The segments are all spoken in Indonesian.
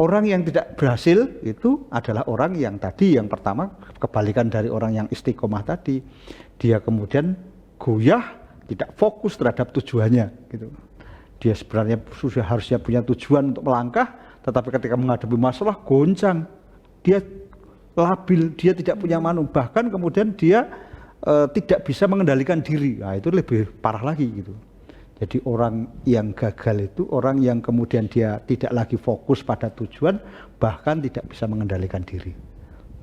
Orang yang tidak berhasil itu adalah orang yang tadi, yang pertama kebalikan dari orang yang istiqomah tadi. Dia kemudian goyah, tidak fokus terhadap tujuannya gitu. Dia sebenarnya sudah harusnya punya tujuan untuk melangkah, tetapi ketika menghadapi masalah goncang. Dia labil, dia tidak punya bahkan kemudian dia tidak bisa mengendalikan diri. Nah, itu lebih parah lagi gitu. Jadi orang yang gagal itu orang yang kemudian dia tidak lagi fokus pada tujuan, bahkan tidak bisa mengendalikan diri.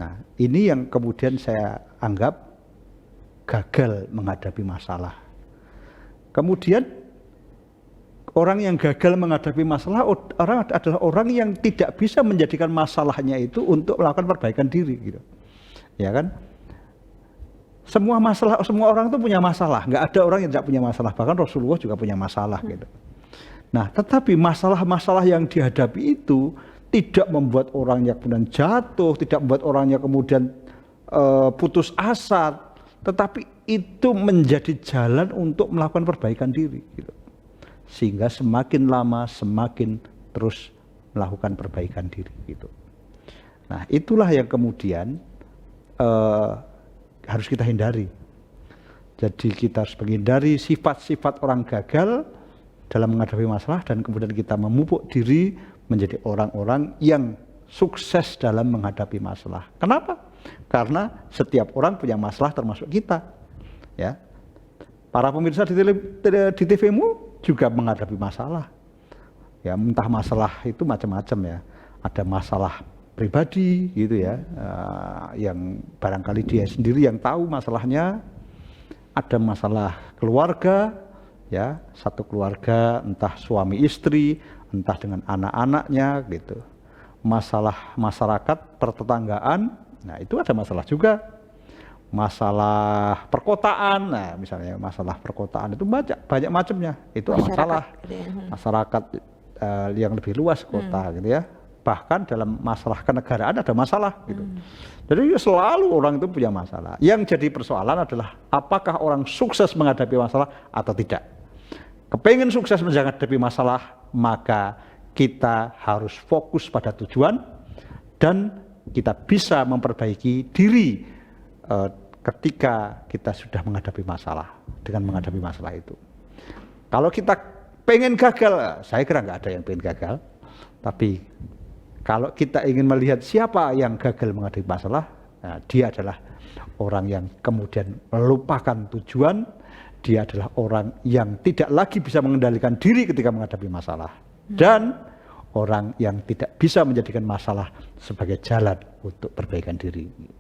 Nah, ini yang kemudian saya anggap gagal menghadapi masalah. Kemudian orang yang gagal menghadapi masalah adalah orang yang tidak bisa menjadikan masalahnya itu untuk melakukan perbaikan diri gitu. Ya kan? Semua orang itu punya masalah, nggak ada orang yang tidak punya masalah, bahkan Rasulullah juga punya masalah gitu. Nah, tetapi masalah-masalah yang dihadapi itu tidak membuat orangnya kemudian jatuh, tidak membuat orangnya kemudian putus asa, tetapi itu menjadi jalan untuk melakukan perbaikan diri gitu. Sehingga semakin lama semakin terus melakukan perbaikan diri gitu. Nah, itulah yang kemudian harus kita hindari. Jadi kita harus menghindari sifat-sifat orang gagal dalam menghadapi masalah dan kemudian kita memupuk diri menjadi orang-orang yang sukses dalam menghadapi masalah. Kenapa? Karena setiap orang punya masalah termasuk kita. Ya. Para pemirsa di TV-mu juga menghadapi masalah. Ya, entah masalah itu macam-macam ya. Ada masalah pribadi gitu ya, yang barangkali dia sendiri yang tahu masalahnya. Ada masalah keluarga, ya, satu keluarga entah suami istri, entah dengan anak-anaknya gitu. Masalah masyarakat, pertetanggaan, nah itu ada masalah juga. Masalah perkotaan, nah misalnya masalah perkotaan itu banyak macamnya, itu masalah masyarakat yang lebih luas kota gitu ya. Bahkan dalam masalah kenegaraan ada masalah gitu. Jadi selalu orang itu punya masalah. Yang jadi persoalan adalah apakah orang sukses menghadapi masalah atau tidak. Kepengen sukses menghadapi masalah, maka kita harus fokus pada tujuan dan kita bisa memperbaiki diri ketika kita sudah menghadapi masalah, dengan menghadapi masalah itu. Kalau kita pengen gagal, saya kira nggak ada yang pengen gagal, tapi kalau kita ingin melihat siapa yang gagal menghadapi masalah, nah, dia adalah orang yang kemudian melupakan tujuan, dia adalah orang yang tidak lagi bisa mengendalikan diri ketika menghadapi masalah, dan orang yang tidak bisa menjadikan masalah sebagai jalan untuk perbaikan diri.